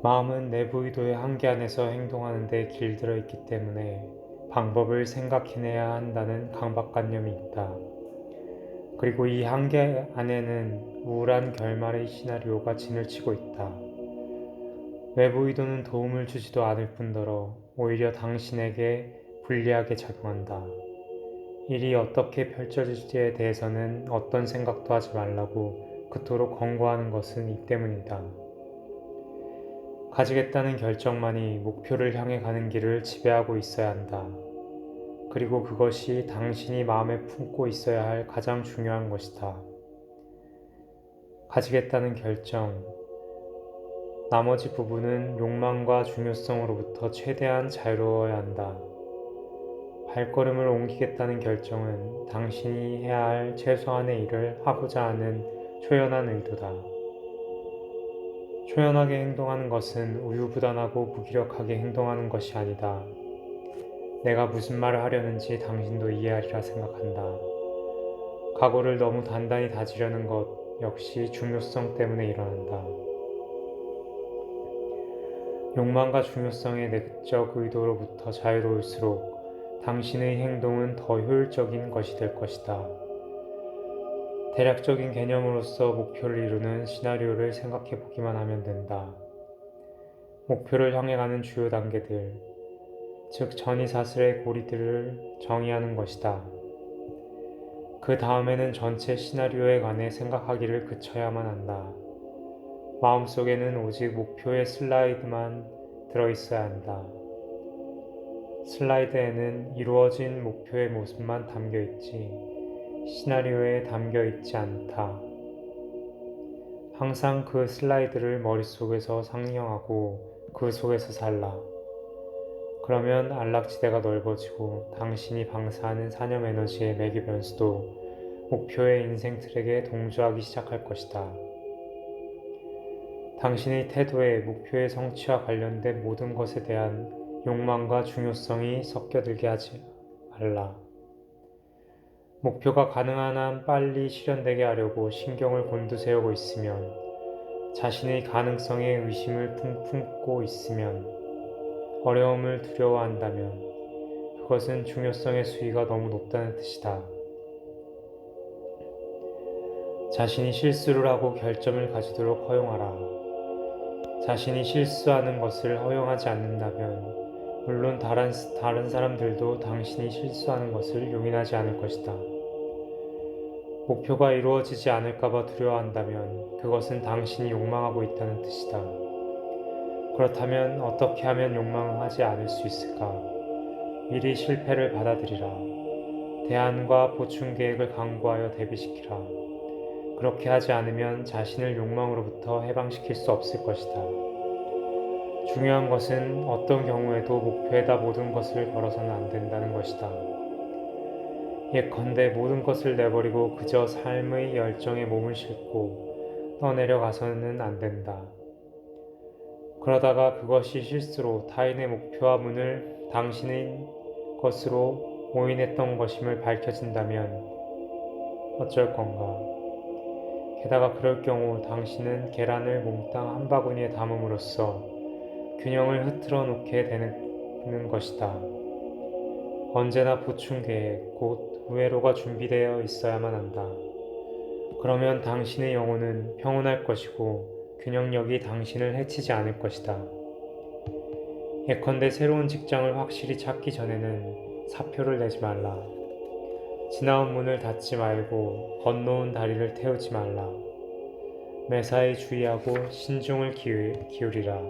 마음은 내부 의도의 한계 안에서 행동하는 데 길들어 있기 때문에 방법을 생각해내야 한다는 강박관념이 있다. 그리고 이 한계 안에는 우울한 결말의 시나리오가 진을 치고 있다. 외부 의도는 도움을 주지도 않을 뿐더러 오히려 당신에게 불리하게 작용한다. 일이 어떻게 펼쳐질지에 대해서는 어떤 생각도 하지 말라고 그토록 권고하는 것은 이 때문이다. 가지겠다는 결정만이 목표를 향해 가는 길을 지배하고 있어야 한다. 그리고 그것이 당신이 마음에 품고 있어야 할 가장 중요한 것이다. 가지겠다는 결정, 나머지 부분은 욕망과 중요성으로부터 최대한 자유로워야 한다. 발걸음을 옮기겠다는 결정은 당신이 해야 할 최소한의 일을 하고자 하는 초연한 의도다. 초연하게 행동하는 것은 우유부단하고 무기력하게 행동하는 것이 아니다. 내가 무슨 말을 하려는지 당신도 이해하리라 생각한다. 각오를 너무 단단히 다지려는 것 역시 중요성 때문에 일어난다. 욕망과 중요성의 내적 의도로부터 자유로울수록 당신의 행동은 더 효율적인 것이 될 것이다. 대략적인 개념으로서 목표를 이루는 시나리오를 생각해 보기만 하면 된다. 목표를 향해 가는 주요 단계들, 즉 전이사슬의 고리들을 정의하는 것이다. 그 다음에는 전체 시나리오에 관해 생각하기를 그쳐야만 한다. 마음속에는 오직 목표의 슬라이드만 들어있어야 한다. 슬라이드에는 이루어진 목표의 모습만 담겨있지 시나리오에 담겨있지 않다. 항상 그 슬라이드를 머릿속에서 상영하고 그 속에서 살라. 그러면 안락지대가 넓어지고 당신이 방사하는 사념 에너지의 매개 변수도 목표의 인생 트랙에 동조하기 시작할 것이다. 당신의 태도에 목표의 성취와 관련된 모든 것에 대한 욕망과 중요성이 섞여들게 하지 말라. 목표가 가능한 한 빨리 실현되게 하려고 신경을 곤두세우고 있으면, 자신의 가능성에 의심을 품고 있으면, 어려움을 두려워한다면 그것은 중요성의 수위가 너무 높다는 뜻이다. 자신이 실수를 하고 결점을 가지도록 허용하라. 자신이 실수하는 것을 허용하지 않는다면 물론 다른 사람들도 당신이 실수하는 것을 용인하지 않을 것이다. 목표가 이루어지지 않을까봐 두려워한다면 그것은 당신이 욕망하고 있다는 뜻이다. 그렇다면 어떻게 하면 욕망하지 않을 수 있을까? 미리 실패를 받아들이라. 대안과 보충 계획을 강구하여 대비시키라. 그렇게 하지 않으면 자신을 욕망으로부터 해방시킬 수 없을 것이다. 중요한 것은 어떤 경우에도 목표에다 모든 것을 걸어서는 안 된다는 것이다. 예컨대 모든 것을 내버리고 그저 삶의 열정에 몸을 싣고 떠내려가서는 안 된다. 그러다가 그것이 실수로 타인의 목표와 문을 당신의 것으로 오인했던 것임을 밝혀진다면 어쩔 건가? 게다가 그럴 경우 당신은 계란을 몽땅 한 바구니에 담음으로써 균형을 흐트러 놓게 되는 것이다. 언제나 보충 계획, 곧 우회로가 준비되어 있어야만 한다. 그러면 당신의 영혼은 평온할 것이고 균형력이 당신을 해치지 않을 것이다. 예컨대 새로운 직장을 확실히 찾기 전에는 사표를 내지 말라. 지나온 문을 닫지 말고 건너온 다리를 태우지 말라. 매사에 주의하고 신중을 기울이라.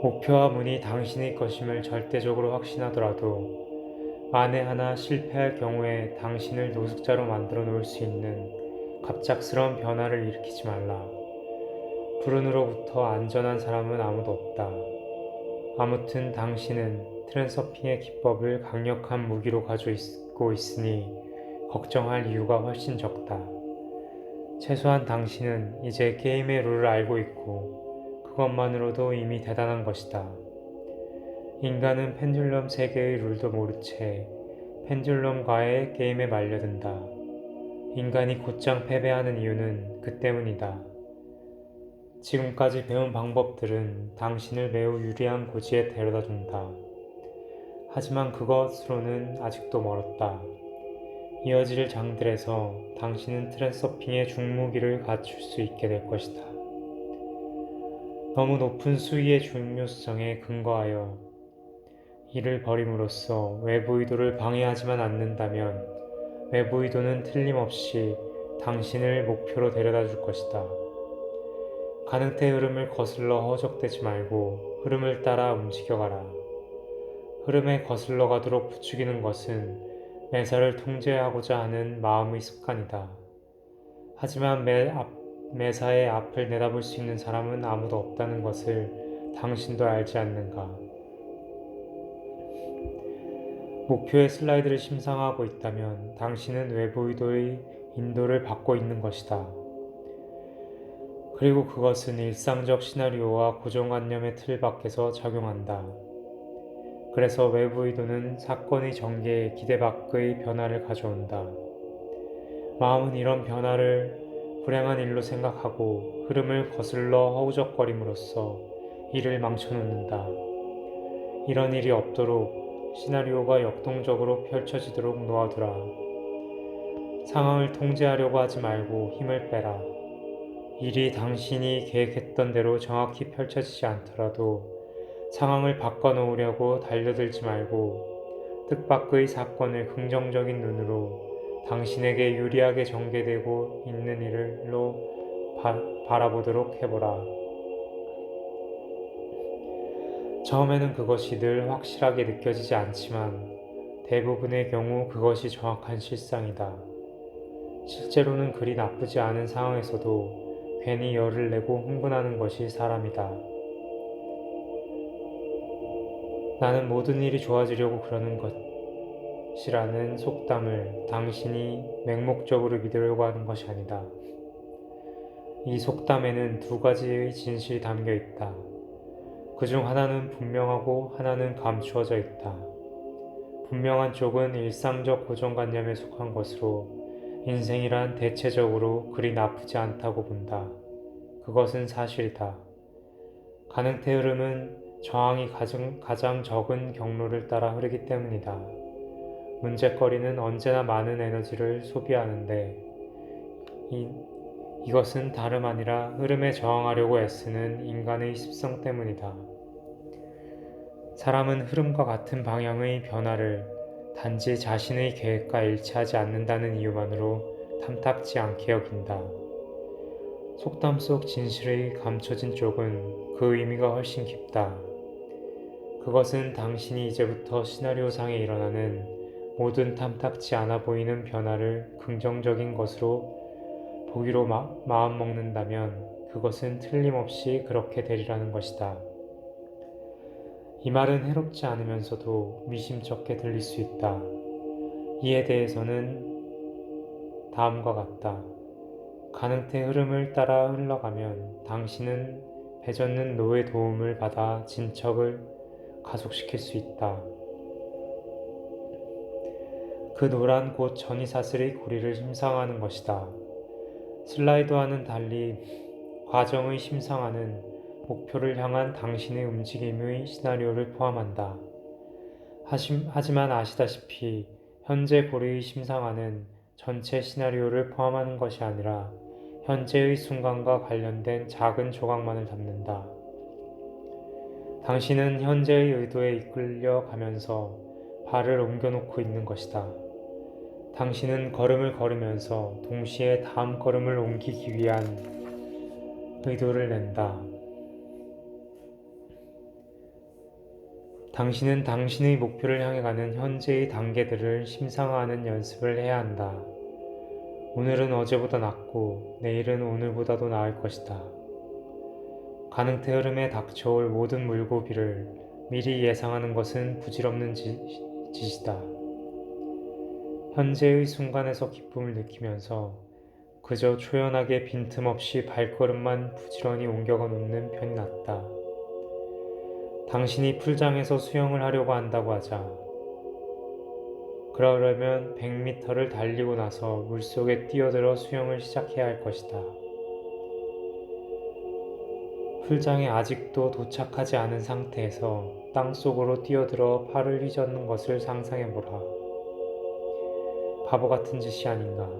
목표와 문이 당신의 것임을 절대적으로 확신하더라도 만에 하나 실패할 경우에 당신을 노숙자로 만들어 놓을 수 있는 갑작스러운 변화를 일으키지 말라. 불운으로부터 안전한 사람은 아무도 없다. 아무튼 당신은 트랜서핑의 기법을 강력한 무기로 가지고 있으니 걱정할 이유가 훨씬 적다. 최소한 당신은 이제 게임의 룰을 알고 있고 그것만으로도 이미 대단한 것이다. 인간은 펜듈럼 세계의 룰도 모른 채 펜듈럼과의 게임에 말려든다. 인간이 곧장 패배하는 이유는 그 때문이다. 지금까지 배운 방법들은 당신을 매우 유리한 고지에 데려다 준다. 하지만 그것으로는 아직도 멀었다. 이어질 장들에서 당신은 트랜서핑의 중무기를 갖출 수 있게 될 것이다. 너무 높은 수위의 중요성에 근거하여 이를 버림으로써 외부 의도를 방해하지만 않는다면 외부 의도는 틀림없이 당신을 목표로 데려다 줄 것이다. 가능태 흐름을 거슬러 허적대지 말고 흐름을 따라 움직여가라. 흐름에 거슬러 가도록 부추기는 것은 매사를 통제하고자 하는 마음의 습관이다. 하지만 매사의 앞을 내다볼 수 있는 사람은 아무도 없다는 것을 당신도 알지 않는가? 목표의 슬라이드를 심상하고 있다면 당신은 외부 의도의 인도를 받고 있는 것이다. 그리고 그것은 일상적 시나리오와 고정관념의 틀 밖에서 작용한다. 그래서 외부 의도는 사건의 전개에 기대 밖의 변화를 가져온다. 마음은 이런 변화를 불행한 일로 생각하고 흐름을 거슬러 허우적거림으로써 이를 망쳐놓는다. 이런 일이 없도록 시나리오가 역동적으로 펼쳐지도록 놓아두라. 상황을 통제하려고 하지 말고 힘을 빼라. 일이 당신이 계획했던 대로 정확히 펼쳐지지 않더라도 상황을 바꿔놓으려고 달려들지 말고 뜻밖의 사건을 긍정적인 눈으로 당신에게 유리하게 전개되고 있는 일로 바라보도록 해보라. 처음에는 그것이 늘 확실하게 느껴지지 않지만 대부분의 경우 그것이 정확한 실상이다. 실제로는 그리 나쁘지 않은 상황에서도 괜히 열을 내고 흥분하는 것이 사람이다. 나는 모든 일이 좋아지려고 그러는 것이라는 속담을 당신이 맹목적으로 믿으려고 하는 것이 아니다. 이 속담에는 두 가지의 진실이 담겨 있다. 그중 하나는 분명하고 하나는 감추어져 있다. 분명한 쪽은 일상적 고정관념에 속한 것으로 인생이란 대체적으로 그리 나쁘지 않다고 본다. 그것은 사실이다. 가능태 흐름은 저항이 가장 적은 경로를 따라 흐르기 때문이다. 문제거리는 언제나 많은 에너지를 소비하는데 이것은 다름 아니라 흐름에 저항하려고 애쓰는 인간의 습성 때문이다. 사람은 흐름과 같은 방향의 변화를 단지 자신의 계획과 일치하지 않는다는 이유만으로 탐탁지 않게 여긴다. 속담 속 진실의 감춰진 쪽은 그 의미가 훨씬 깊다. 그것은 당신이 이제부터 시나리오상에 일어나는 모든 탐탁지 않아 보이는 변화를 긍정적인 것으로 보기로 마음먹는다면 그것은 틀림없이 그렇게 되리라는 것이다. 이 말은 해롭지 않으면서도 미심쩍게 들릴 수 있다. 이에 대해서는 다음과 같다. 가능태 흐름을 따라 흘러가면 당신은 배젓는 노의 도움을 받아 진척을 가속시킬 수 있다. 그 노란 곧 전이사슬의 고리를 심상하는 것이다. 슬라이드와는 달리 과정의 심상하는 목표를 향한 당신의 움직임의 시나리오를 포함한다. 하지만 아시다시피 현재 고리의 심상하는 전체 시나리오를 포함하는 것이 아니라 현재의 순간과 관련된 작은 조각만을 담는다. 당신은 현재의 의도에 이끌려 가면서 발을 옮겨놓고 있는 것이다. 당신은 걸음을 걸으면서 동시에 다음 걸음을 옮기기 위한 의도를 낸다. 당신은 당신의 목표를 향해 가는 현재의 단계들을 심상화하는 연습을 해야 한다. 오늘은 어제보다 낫고 내일은 오늘보다도 나을 것이다. 가능태 흐름에 닥쳐올 모든 물고기를 미리 예상하는 것은 부질없는 짓이다. 현재의 순간에서 기쁨을 느끼면서 그저 초연하게 빈틈없이 발걸음만 부지런히 옮겨가 놓는 편이 낫다. 당신이 풀장에서 수영을 하려고 한다고 하자. 그러려면 100m를 달리고 나서 물속에 뛰어들어 수영을 시작해야 할 것이다. 풀장에 아직도 도착하지 않은 상태에서 땅속으로 뛰어들어 팔을 휘젓는 것을 상상해보라. 바보 같은 짓이 아닌가.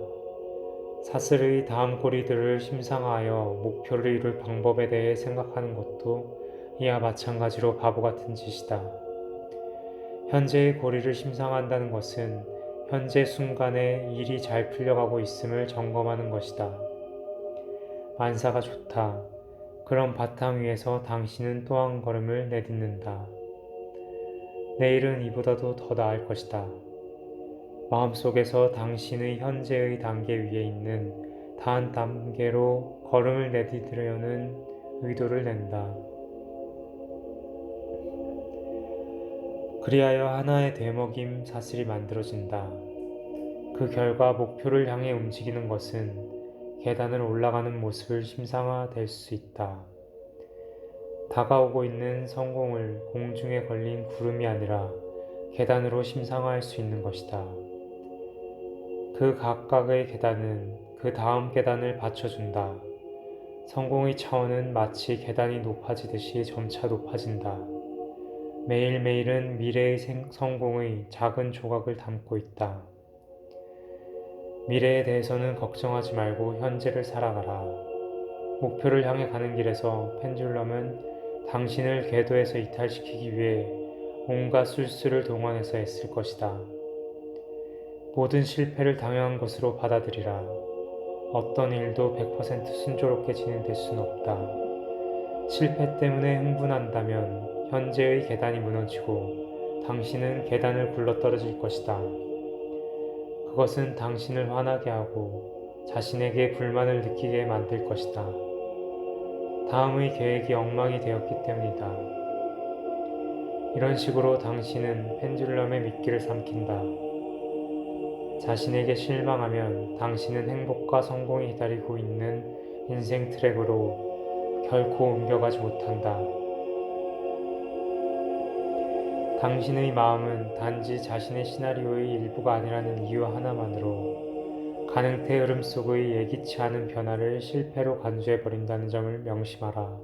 사슬의 다음 고리들을 심상하여 목표를 이룰 방법에 대해 생각하는 것도 이와 마찬가지로 바보 같은 짓이다. 현재의 고리를 심상한다는 것은 현재 순간에 일이 잘 풀려가고 있음을 점검하는 것이다. 만사가 좋다. 그런 바탕 위에서 당신은 또 한 걸음을 내딛는다. 내일은 이보다도 더 나을 것이다. 마음속에서 당신의 현재의 단계 위에 있는 다음 단계로 걸음을 내디디려는 의도를 낸다. 그리하여 하나의 되먹임 사슬이 만들어진다. 그 결과 목표를 향해 움직이는 것은 계단을 올라가는 모습을 심상화될 수 있다. 다가오고 있는 성공을 공중에 걸린 구름이 아니라 계단으로 심상화할 수 있는 것이다. 그 각각의 계단은 그 다음 계단을 받쳐준다. 성공의 차원은 마치 계단이 높아지듯이 점차 높아진다. 매일매일은 미래의 성공의 작은 조각을 담고 있다. 미래에 대해서는 걱정하지 말고 현재를 살아가라. 목표를 향해 가는 길에서 펜듈럼은 당신을 궤도에서 이탈시키기 위해 온갖 술수를 동원해서 애쓸 것이다. 모든 실패를 당연한 것으로 받아들이라. 어떤 일도 100% 순조롭게 진행될 수는 없다. 실패 때문에 흥분한다면 현재의 계단이 무너지고 당신은 계단을 굴러떨어질 것이다. 그것은 당신을 화나게 하고 자신에게 불만을 느끼게 만들 것이다. 다음의 계획이 엉망이 되었기 때문이다. 이런 식으로 당신은 펜듈럼의 미끼를 삼킨다. 자신에게 실망하면 당신은 행복과 성공이 기다리고 있는 인생 트랙으로 결코 옮겨가지 못한다. 당신의 마음은 단지 자신의 시나리오의 일부가 아니라는 이유 하나만으로 가능태 흐름 속의 예기치 않은 변화를 실패로 간주해버린다는 점을 명심하라.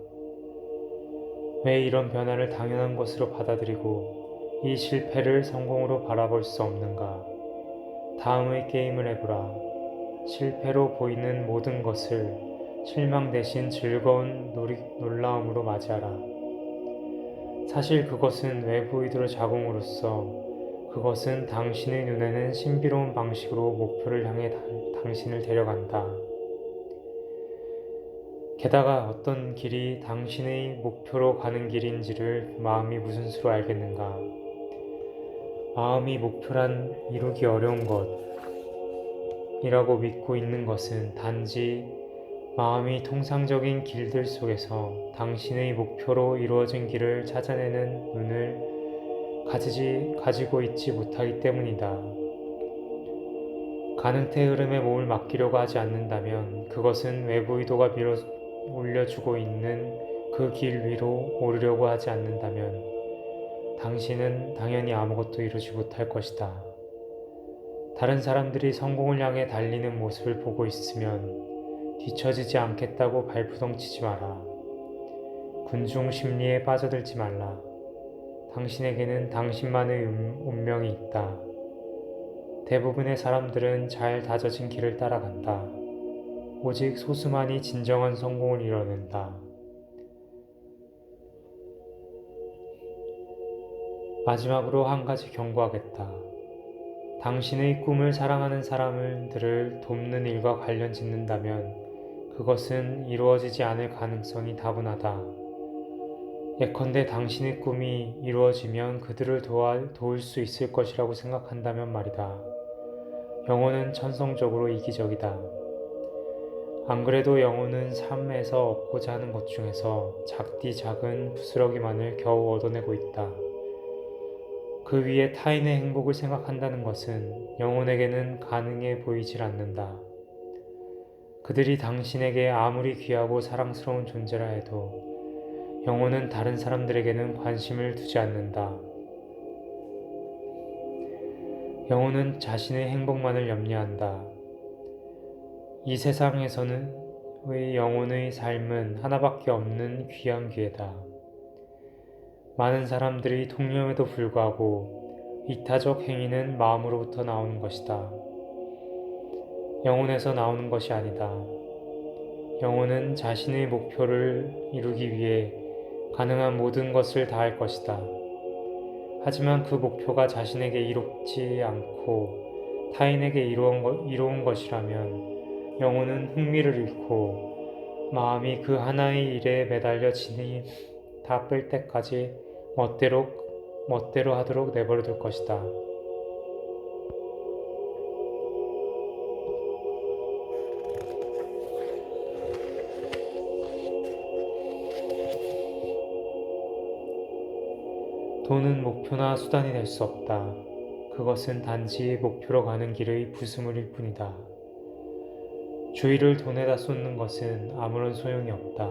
왜 이런 변화를 당연한 것으로 받아들이고 이 실패를 성공으로 바라볼 수 없는가? 다음의 게임을 해보라. 실패로 보이는 모든 것을 실망 대신 즐거운 놀라움으로 맞이하라. 사실 그것은 외부 의도를 작용으로써 그것은 당신의 눈에는 신비로운 방식으로 목표를 향해 당신을 데려간다. 게다가 어떤 길이 당신의 목표로 가는 길인지를 마음이 무슨 수로 알겠는가. 마음이 목표란 이루기 어려운 것이라고 믿고 있는 것은 단지 마음이 통상적인 길들 속에서 당신의 목표로 이루어진 길을 찾아내는 눈을 가지고 있지 못하기 때문이다. 가능태 흐름에 몸을 맡기려고 하지 않는다면 그것은 외부 의도가 밀어 올려주고 있는 그 길 위로 오르려고 하지 않는다면 당신은 당연히 아무것도 이루지 못할 것이다. 다른 사람들이 성공을 향해 달리는 모습을 보고 있으면 뒤처지지 않겠다고 발부덩치지 마라. 군중 심리에 빠져들지 말라. 당신에게는 당신만의 운명이 있다. 대부분의 사람들은 잘 다져진 길을 따라간다. 오직 소수만이 진정한 성공을 이뤄낸다. 마지막으로 한 가지 경고하겠다. 당신의 꿈을 사랑하는 사람들을 돕는 일과 관련 짓는다면 그것은 이루어지지 않을 가능성이 다분하다. 예컨대 당신의 꿈이 이루어지면 그들을 도울 수 있을 것이라고 생각한다면 말이다. 영혼은 천성적으로 이기적이다. 안 그래도 영혼은 삶에서 얻고자 하는 것 중에서 작디 작은 부스러기만을 겨우 얻어내고 있다. 그 위에 타인의 행복을 생각한다는 것은 영혼에게는 가능해 보이질 않는다. 그들이 당신에게 아무리 귀하고 사랑스러운 존재라 해도 영혼은 다른 사람들에게는 관심을 두지 않는다. 영혼은 자신의 행복만을 염려한다. 이 세상에서는 영혼의 삶은 하나밖에 없는 귀한 기회다. 많은 사람들이 통념에도 불구하고 이타적 행위는 마음으로부터 나오는 것이다. 영혼에서 나오는 것이 아니다. 영혼은 자신의 목표를 이루기 위해 가능한 모든 것을 다할 것이다. 하지만 그 목표가 자신에게 이롭지 않고 타인에게 이로운 것이라면 영혼은 흥미를 잃고 마음이 그 하나의 일에 매달려 진이 다 뺄 때까지 멋대로 하도록 내버려둘 것이다. 돈은 목표나 수단이 될 수 없다. 그것은 단지 목표로 가는 길의 부수물일 뿐이다. 주의를 돈에다 쏟는 것은 아무런 소용이 없다.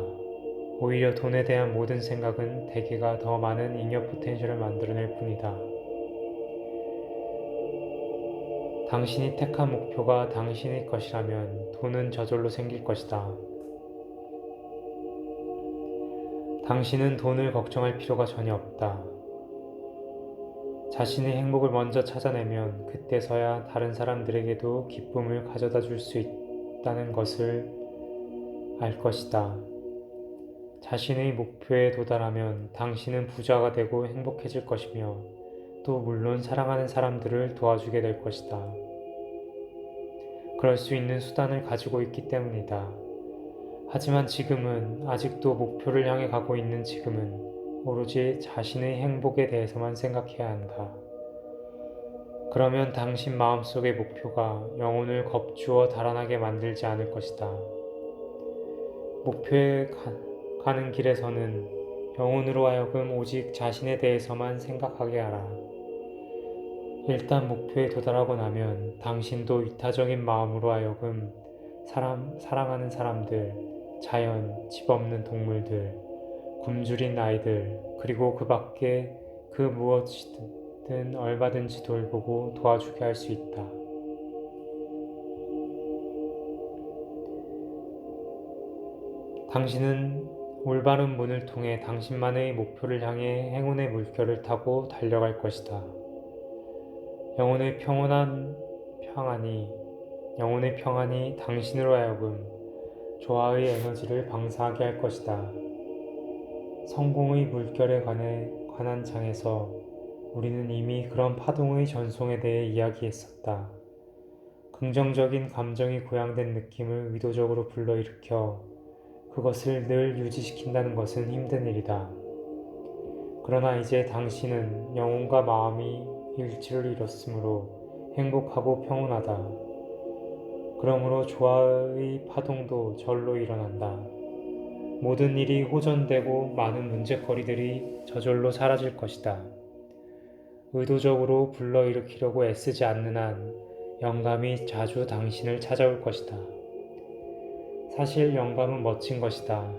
오히려 돈에 대한 모든 생각은 대개가 더 많은 잉여 포텐셜을 만들어낼 뿐이다. 당신이 택한 목표가 당신의 것이라면 돈은 저절로 생길 것이다. 당신은 돈을 걱정할 필요가 전혀 없다. 자신의 행복을 먼저 찾아내면 그때서야 다른 사람들에게도 기쁨을 가져다 줄 수 있다는 것을 알 것이다. 자신의 목표에 도달하면 당신은 부자가 되고 행복해질 것이며 또 물론 사랑하는 사람들을 도와주게 될 것이다. 그럴 수 있는 수단을 가지고 있기 때문이다. 하지만 지금은 아직도 목표를 향해 가고 있는 지금은 오로지 자신의 행복에 대해서만 생각해야 한다. 그러면 당신 마음속의 목표가 영혼을 겁주어 달아나게 만들지 않을 것이다. 목표에 가는 길에서는 영혼으로 하여금 오직 자신에 대해서만 생각하게 하라. 일단 목표에 도달하고 나면 당신도 이타적인 마음으로 하여금 사랑하는 사람들, 자연, 집 없는 동물들, 굶주린 아이들, 그리고 그 밖에 그 무엇이든 얼마든지 돌보고 도와주게 할 수 있다. 당신은 올바른 문을 통해 당신만의 목표를 향해 행운의 물결을 타고 달려갈 것이다. 영혼의 평안이 당신으로 하여금 조화의 에너지를 방사하게 할 것이다. 성공의 물결에 관한 장에서 우리는 이미 그런 파동의 전송에 대해 이야기했었다. 긍정적인 감정이 고양된 느낌을 의도적으로 불러일으켜 그것을 늘 유지시킨다는 것은 힘든 일이다. 그러나 이제 당신은 영혼과 마음이 일치를 이뤘으므로 행복하고 평온하다. 그러므로 조화의 파동도 절로 일어난다. 모든 일이 호전되고 많은 문제거리들이 저절로 사라질 것이다. 의도적으로 불러일으키려고 애쓰지 않는 한 영감이 자주 당신을 찾아올 것이다. 사실 영감은 멋진 것이다.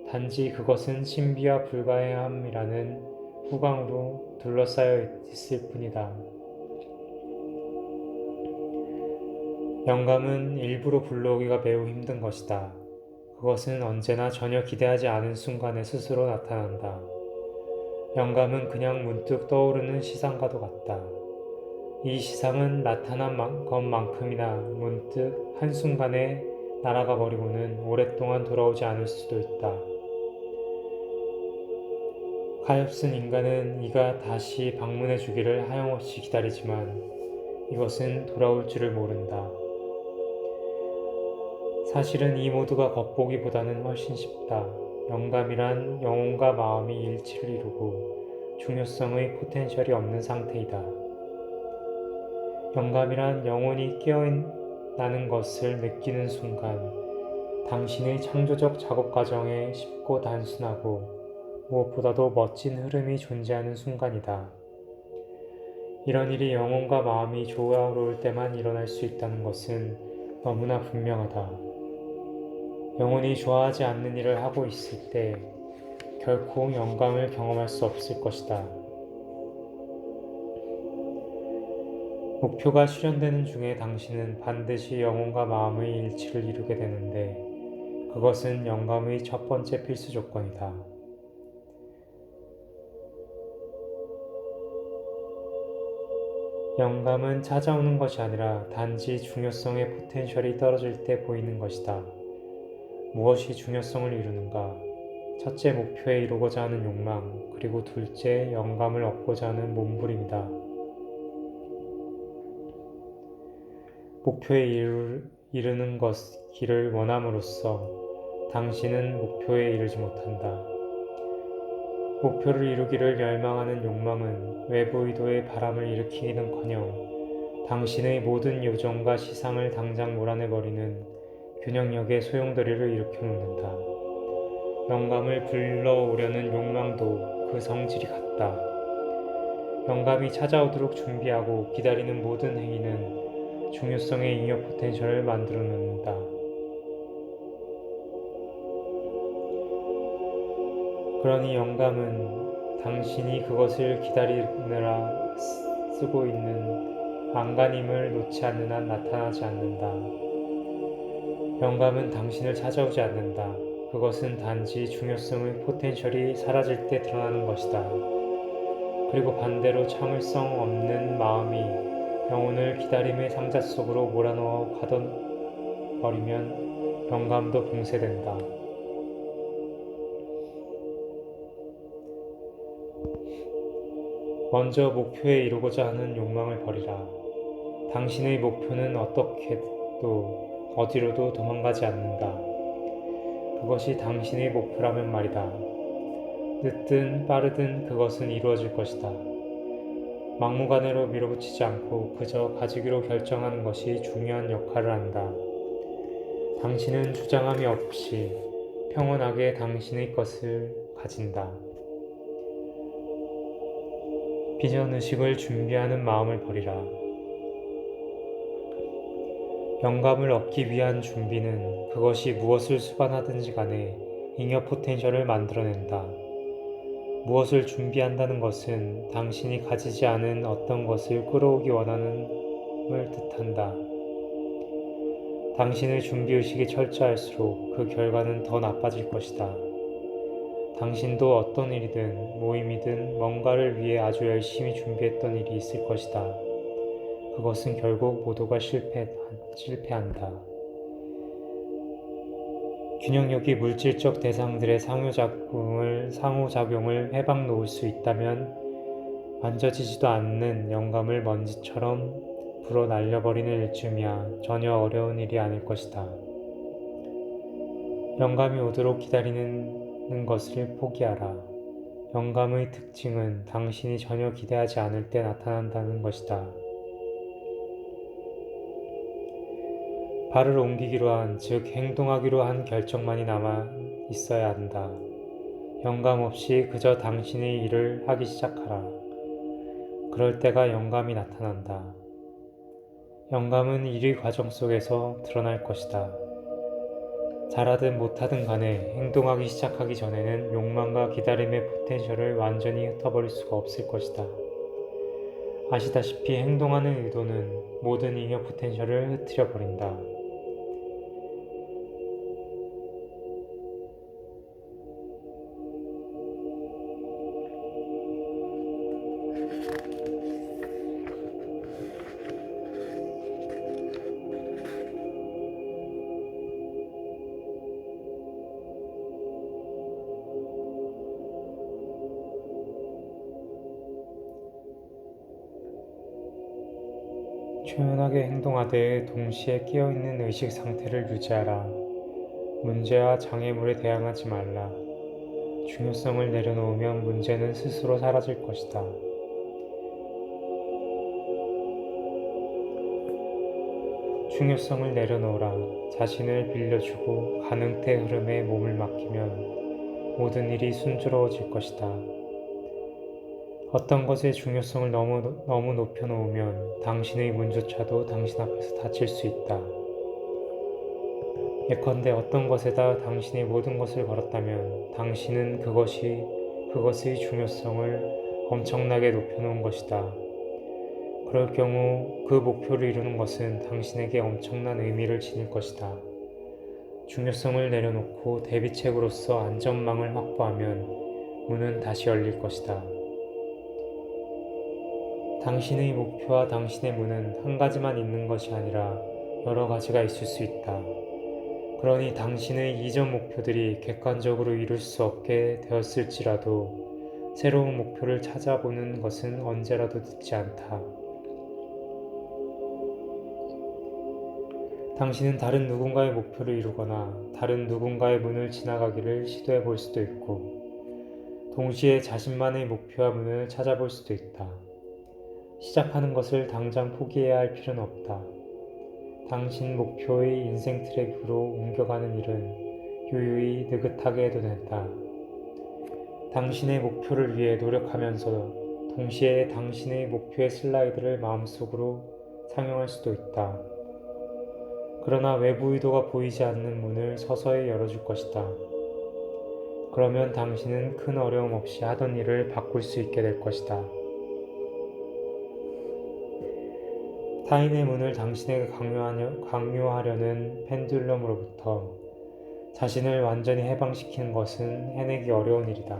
단지 그것은 신비와 불가해함이라는 후광으로 둘러싸여 있을 뿐이다. 영감은 일부러 불러오기가 매우 힘든 것이다. 그것은 언제나 전혀 기대하지 않은 순간에 스스로 나타난다. 영감은 그냥 문득 떠오르는 시상과도 같다. 이 시상은 나타난 것만큼이나 문득 한순간에 날아가 버리고는 오랫동안 돌아오지 않을 수도 있다. 가엾은 인간은 이가 다시 방문해 주기를 하염없이 기다리지만 이것은 돌아올 줄을 모른다. 사실은 이 모두가 겉보기보다는 훨씬 쉽다. 영감이란 영혼과 마음이 일치를 이루고 중요성의 포텐셜이 없는 상태이다. 영감이란 영혼이 깨어나는 것을 느끼는 순간 당신의 창조적 작업 과정에 쉽고 단순하고 무엇보다도 멋진 흐름이 존재하는 순간이다. 이런 일이 영혼과 마음이 조화로울 때만 일어날 수 있다는 것은 너무나 분명하다. 영혼이 좋아하지 않는 일을 하고 있을 때 결코 영감을 경험할 수 없을 것이다. 목표가 실현되는 중에 당신은 반드시 영혼과 마음의 일치를 이루게 되는데 그것은 영감의 첫 번째 필수 조건이다. 영감은 찾아오는 것이 아니라 단지 중요성의 포텐셜이 떨어질 때 보이는 것이다. 무엇이 중요성을 이루는가? 첫째, 목표에 이루고자 하는 욕망, 그리고 둘째, 영감을 얻고자 하는 몸부림이다. 목표에 이르는 길을 원함으로써 당신은 목표에 이르지 못한다. 목표를 이루기를 열망하는 욕망은 외부 의도의 바람을 일으키기는커녕 당신의 모든 요정과 시상을 당장 몰아내버리는 균형력의 소용돌이를 일으켜 놓는다. 영감을 불러오려는 욕망도 그 성질이 같다. 영감이 찾아오도록 준비하고 기다리는 모든 행위는 중요성의 잉여 포텐셜을 만들어 놓는다. 그러니 영감은 당신이 그것을 기다리느라 쓰고 있는 안간힘을 놓지 않는 한 나타나지 않는다. 영감은 당신을 찾아오지 않는다. 그것은 단지 중요성의 포텐셜이 사라질 때 드러나는 것이다. 그리고 반대로 참을성 없는 마음이 영혼을 기다림의 상자 속으로 몰아넣어 가둬버리면 영감도 봉쇄된다. 먼저 목표에 이루고자 하는 욕망을 버리라. 당신의 목표는 어떻게도 어디로도 도망가지 않는다. 그것이 당신의 목표라면 말이다. 늦든 빠르든 그것은 이루어질 것이다. 막무가내로 밀어붙이지 않고 그저 가지기로 결정하는 것이 중요한 역할을 한다. 당신은 주장함이 없이 평온하게 당신의 것을 가진다. 비전의식을 준비하는 마음을 버리라. 영감을 얻기 위한 준비는 그것이 무엇을 수반하든지 간에 잉여 포텐셜을 만들어낸다. 무엇을 준비한다는 것은 당신이 가지지 않은 어떤 것을 끌어오기 원하는을 뜻한다. 당신의 준비의식이 철저할수록 그 결과는 더 나빠질 것이다. 당신도 어떤 일이든 모임이든 뭔가를 위해 아주 열심히 준비했던 일이 있을 것이다. 그것은 결국 모두가 실패한다. 균형력이 물질적 대상들의 상호작용을 해방 놓을 수 있다면 만져지지도 않는 영감을 먼지처럼 불어 날려버리는 일쯤이야 전혀 어려운 일이 아닐 것이다. 영감이 오도록 기다리는 것을 포기하라. 영감의 특징은 당신이 전혀 기대하지 않을 때 나타난다는 것이다. 발을 옮기기로 한, 즉 행동하기로 한 결정만이 남아 있어야 한다. 영감 없이 그저 당신의 일을 하기 시작하라. 그럴 때가 영감이 나타난다. 영감은 일의 과정 속에서 드러날 것이다. 잘하든 못하든 간에 행동하기 시작하기 전에는 욕망과 기다림의 포텐셜을 완전히 흩어버릴 수가 없을 것이다. 아시다시피 행동하는 의도는 모든 잉여 포텐셜을 흩트려 버린다. 초연하게 행동하되 동시에 깨어있는 의식 상태를 유지하라. 문제와 장애물에 대항하지 말라. 중요성을 내려놓으면 문제는 스스로 사라질 것이다. 중요성을 내려놓으라. 자신을 빌려주고 가능태 흐름에 몸을 맡기면 모든 일이 순조로워질 것이다. 어떤 것의 중요성을 너무 높여놓으면 당신의 문조차도 당신 앞에서 다칠 수 있다. 예컨대 어떤 것에다 당신의 모든 것을 걸었다면 당신은 그것의 중요성을 엄청나게 높여놓은 것이다. 그럴 경우 그 목표를 이루는 것은 당신에게 엄청난 의미를 지닐 것이다. 중요성을 내려놓고 대비책으로서 안전망을 확보하면 문은 다시 열릴 것이다. 당신의 목표와 당신의 문은 한 가지만 있는 것이 아니라 여러 가지가 있을 수 있다. 그러니 당신의 이전 목표들이 객관적으로 이룰 수 없게 되었을지라도 새로운 목표를 찾아보는 것은 언제라도 늦지 않다. 당신은 다른 누군가의 목표를 이루거나 다른 누군가의 문을 지나가기를 시도해 볼 수도 있고, 동시에 자신만의 목표와 문을 찾아볼 수도 있다. 시작하는 것을 당장 포기해야 할 필요는 없다. 당신 목표의 인생 트랙으로 옮겨가는 일은 유유히 느긋하게 해도 된다. 당신의 목표를 위해 노력하면서 동시에 당신의 목표의 슬라이드를 마음속으로 상영할 수도 있다. 그러나 외부 의도가 보이지 않는 문을 서서히 열어줄 것이다. 그러면 당신은 큰 어려움 없이 하던 일을 바꿀 수 있게 될 것이다. 타인의 문을 당신에게 강요하려는 펜듈럼으로부터 자신을 완전히 해방시키는 것은 해내기 어려운 일이다.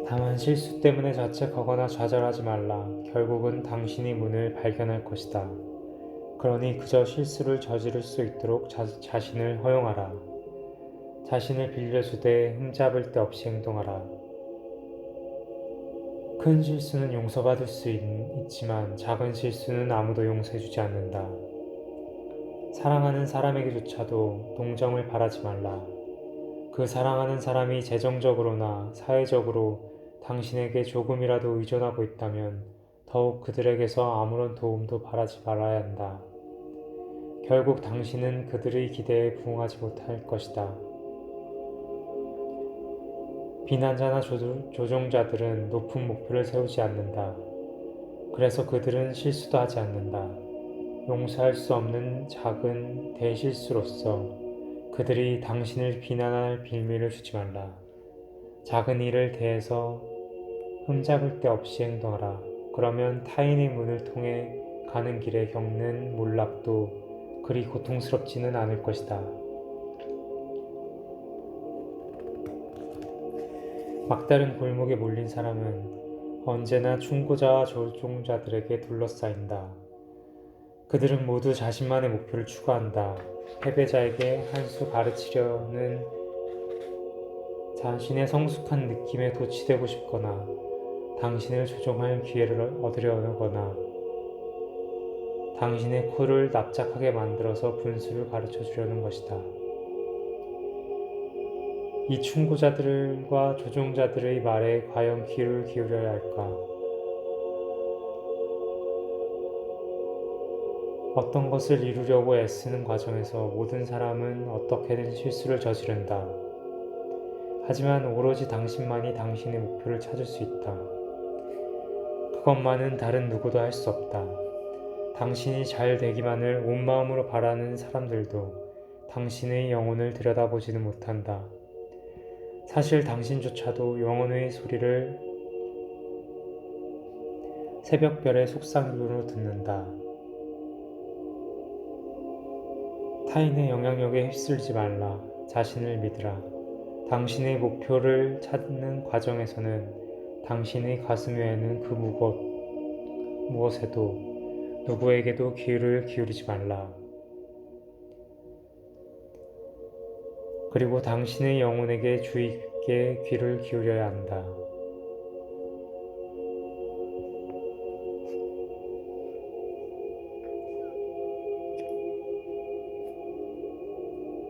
다만 실수 때문에 자책하거나 좌절하지 말라. 결국은 당신이 문을 발견할 것이다. 그러니 그저 실수를 저지를 수 있도록 자신을 허용하라. 자신을 빌려주되 흠잡을 데 없이 행동하라. 큰 실수는 용서받을 수 있지만 작은 실수는 아무도 용서해주지 않는다. 사랑하는 사람에게조차도 동정을 바라지 말라. 그 사랑하는 사람이 재정적으로나 사회적으로 당신에게 조금이라도 의존하고 있다면 더욱 그들에게서 아무런 도움도 바라지 말아야 한다. 결국 당신은 그들의 기대에 부응하지 못할 것이다. 비난자나 조종자들은 높은 목표를 세우지 않는다. 그래서 그들은 실수도 하지 않는다. 용서할 수 없는 작은 대실수로서 그들이 당신을 비난할 빌미를 주지 말라. 작은 일을 대해서 흠잡을 데 없이 행동하라. 그러면 타인의 문을 통해 가는 길에 겪는 몰락도 그리 고통스럽지는 않을 것이다. 막다른 골목에 몰린 사람은 언제나 충고자와 조종자들에게 둘러싸인다. 그들은 모두 자신만의 목표를 추구한다. 패배자에게 한 수 가르치려는 자신의 성숙한 느낌에 도취되고 싶거나 당신을 조종할 기회를 얻으려거나 당신의 코를 납작하게 만들어서 분수를 가르쳐 주려는 것이다. 이 충고자들과 조종자들의 말에 과연 귀를 기울여야 할까? 어떤 것을 이루려고 애쓰는 과정에서 모든 사람은 어떻게든 실수를 저지른다. 하지만 오로지 당신만이 당신의 목표를 찾을 수 있다. 그것만은 다른 누구도 할 수 없다. 당신이 잘 되기만을 온 마음으로 바라는 사람들도 당신의 영혼을 들여다보지는 못한다. 사실 당신조차도 영혼의 소리를 새벽별의 속삭임으로 듣는다. 타인의 영향력에 휩쓸지 말라. 자신을 믿으라. 당신의 목표를 찾는 과정에서는 당신의 가슴 외에는 그 무엇에도 누구에게도 귀를 기울이지 말라. 그리고 당신의 영혼에게 주의 깊게 귀를 기울여야 한다.